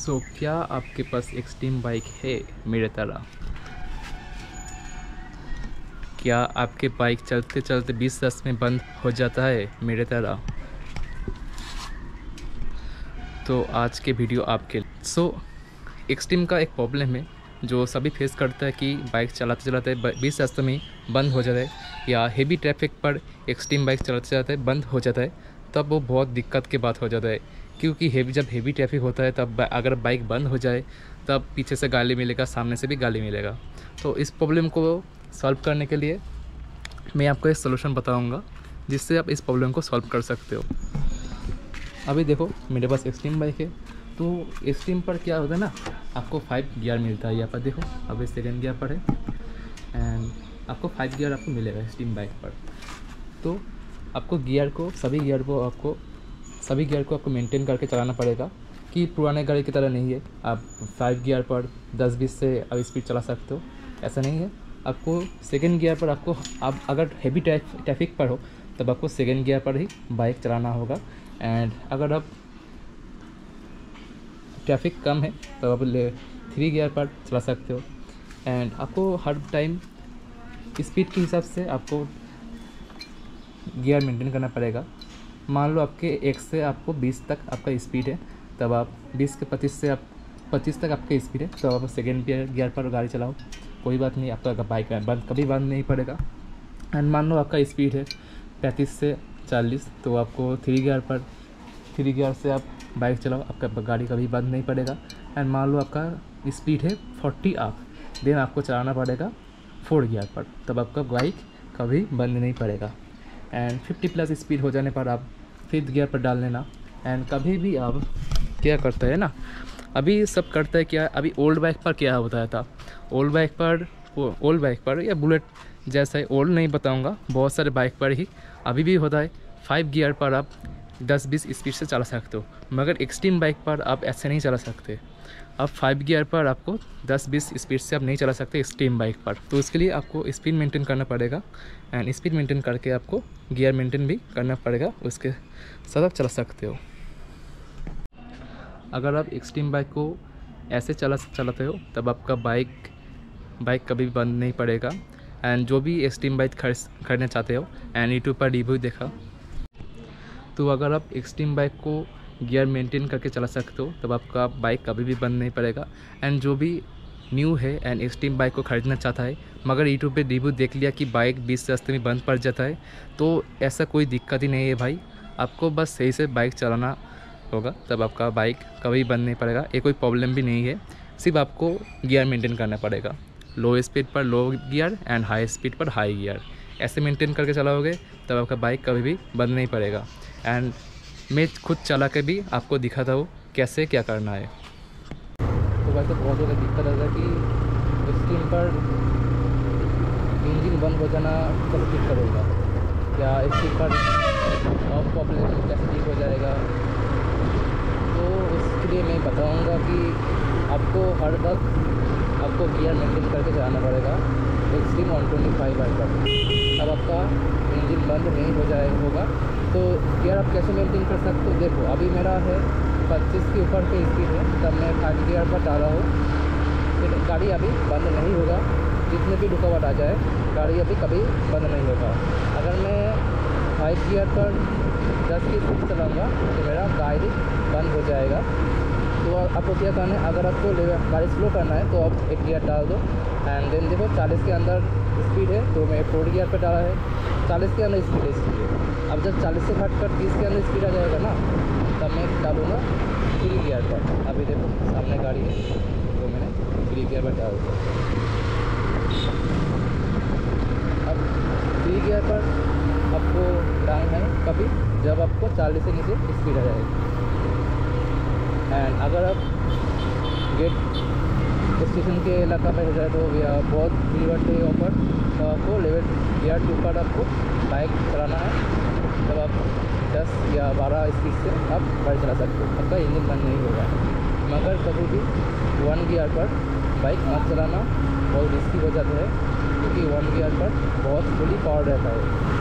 क्या आपके पास extreme bike है मेरे तरह? क्या आपके बाइक चलते चलते 20-10 में बंद हो जाता है मेरे तरह? तो आज के वीडियो आपके लिए। एक्सट्रीम का एक प्रॉब्लम है जो सभी फेस करता है कि बाइक चलाते चलाते 20 रास्ते में बंद हो जाता है, या हेवी ट्रैफिक पर एक्सट्रीम बाइक चलाते चलाते बंद हो जाता है, तब वो बहुत दिक्कत की बात हो जाता है। क्योंकि जब हेवी ट्रैफिक होता है तब अगर बाइक बंद हो जाए तब पीछे से गाली मिलेगा, सामने से भी गाली मिलेगा। तो इस प्रॉब्लम को सॉल्व करने के लिए मैं आपको एक सलूशन बताऊँगा जिससे आप इस प्रॉब्लम को सॉल्व कर सकते हो। अभी देखो मेरे पास एक्सट्रीम बाइक है, तो एक्सट्रीम पर क्या होता है ना, आपको 5 गियर मिलता है। यहाँ पर देखो अभी सेकेंड गियर पर है एंड आपको 5 गियर आपको मिलेगा एक्सट्रीम बाइक पर। तो आपको सभी गियर को आपको मेंटेन करके चलाना पड़ेगा कि पुराने गाड़ी की तरह नहीं है आप 5 गियर पर 10-20 से अब स्पीड चला सकते हो, ऐसा नहीं है। आपको सेकेंड गियर पर आप अगर हेवी ट्रैफिक पर हो तब आपको सेकेंड गियर पर ही बाइक चलाना होगा, एंड अगर आप ट्रैफिक कम है तो आप 3 गियर पर चला सकते हो। एंड आपको हर टाइम स्पीड के हिसाब से आपको गियर मेंटेन करना पड़ेगा। मान लो आपके 1 से आपको 20 तक आपका स्पीड है, तब आप 20 के 25 तक आपका स्पीड है, तो आप सेकेंड गियर पर गाड़ी चलाओ, कोई बात नहीं, आपका बाइक कभी बंद नहीं पड़ेगा। एंड मान लो आपका स्पीड है 35 से 40, तो आपको 3 गियर से आप बाइक चलाओ, आपका गाड़ी कभी बंद नहीं पड़ेगा। एंड मान लो आपका स्पीड है 40 अप, देन आपको चलाना पड़ेगा 4 गियर पर, तब आपका बाइक कभी बंद नहीं पड़ेगा। एंड 50+ स्पीड हो जाने पर आप 5th गियर पर डाल लेना। एंड कभी भी आप क्या करता है ना, अभी सब करता है क्या, अभी ओल्ड बाइक पर क्या होता था, ओल्ड बाइक पर या बुलेट जैसा है, ओल्ड नहीं बताऊंगा, बहुत सारे बाइक पर ही अभी भी होता है 5 गियर पर आप 10-20 स्पीड से चला सकते हो। मगर एक्सट्रीम बाइक पर आप ऐसे नहीं चला सकते, अब 5 गियर पर आपको 10-20 स्पीड से आप नहीं चला सकते एक्सट्रीम बाइक पर। तो इसके लिए आपको स्पीड मेंटेन करना पड़ेगा, एंड स्पीड मेंटेन करके आपको गियर मेंटेन भी करना पड़ेगा, उसके साथ आप चला सकते हो। अगर आप एक्सट्रीम बाइक को ऐसे चलाते हो तब आपका बाइक कभी भी बंद नहीं पड़ेगा। एंड जो भी एक्सट्रीम बाइक खरीदना चाहते हो एंड यूट्यूब पर रिव्यू देखा, तो अगर आप एक्सट्रीम बाइक को गियर मेंटेन करके चला सकते हो तब आपका बाइक कभी भी बंद नहीं पड़ेगा। एंड जो भी न्यू है एंड एक्सट्रीम बाइक को ख़रीदना चाहता है मगर यूट्यूब पे रिव्यू देख लिया कि बाइक 20 रास्ते में बंद पड़ जाता है, तो ऐसा कोई दिक्कत ही नहीं है भाई, आपको बस सही से बाइक चलाना होगा, तब आपका बाइक कभी बंद नहीं पड़ेगा। ये कोई प्रॉब्लम भी नहीं है, सिर्फ आपको गियर मेंटेन करना पड़ेगा, लो स्पीड पर लो गियर एंड हाई स्पीड पर हाई गियर, ऐसे मेंटेन करके चलाओगे तब आपका बाइक कभी भी बंद नहीं पड़ेगा। एंड मैं खुद चला के भी आपको दिखाता हूँ कैसे क्या करना है। तो वैसे बहुत ज़्यादा दिक्कत आता है कि एक्सट्रीम पर इंजन बंद हो जाना कैसे ठीक करेगा, या एक्सट्रीम पर ऑफ पॉपुलेशन कैसे ठीक हो जाएगा। तो इसके लिए मैं बताऊँगा कि आपको हर वक्त आपको गियर मेंटेन करके चलाना पड़ेगा एक्सट्रीम 125 पर, अब आपका इंजन बंद नहीं होगा। तो गियर आप कैसे मेंटेन कर सकते हो, देखो अभी मेरा है 25 के ऊपर के स्पीड है, तब मैं 5 गियर पर डाला हूँ, फिर गाड़ी अभी बंद नहीं होगा, जितने भी रुकावट आ जाए गाड़ी अभी कभी बंद नहीं होगा। अगर मैं 5 गियर पर 10 की स्पीड चलाऊँगा तो मेरा गाड़ी बंद हो जाएगा। तो आपको क्या करना है, अगर आपको गाड़ी स्लो करना है तो आप 1 गियर डाल दो। एंड देन देखो 40 के अंदर स्पीड है तो मैं 4 गियर पर डाला है, 40 के अंदर स्पीड है इसलिए। अब जब 40 से घटकर 30 के अंदर स्पीड आ जाएगा ना, तब मैं डालूँगा 3 गियर पर। अभी देखो सामने गाड़ी है तो मैंने 3 गियर पर डाल दिया। अब 3 गियर पर आपको डालना है कभी जब आपको 40 से नीचे स्पीड आ जाएगी। एंड अगर आप गेट स्टेशन के इलाका में हो जाए तो या बहुत भीड़ है ऊपर, तो आपको लेवल गियर के ऊपर आपको बाइक चलाना है, तब आप 10 या 12 स्पीड से आप गाड़ी चला सकते हो, आपका इंजन बंद नहीं होगा। मगर कभी भी 1 गियर पर बाइक मत चलाना, बहुत रिस्की हो जाता है, क्योंकि 1 गियर पर बहुत फुली पावर रहता है।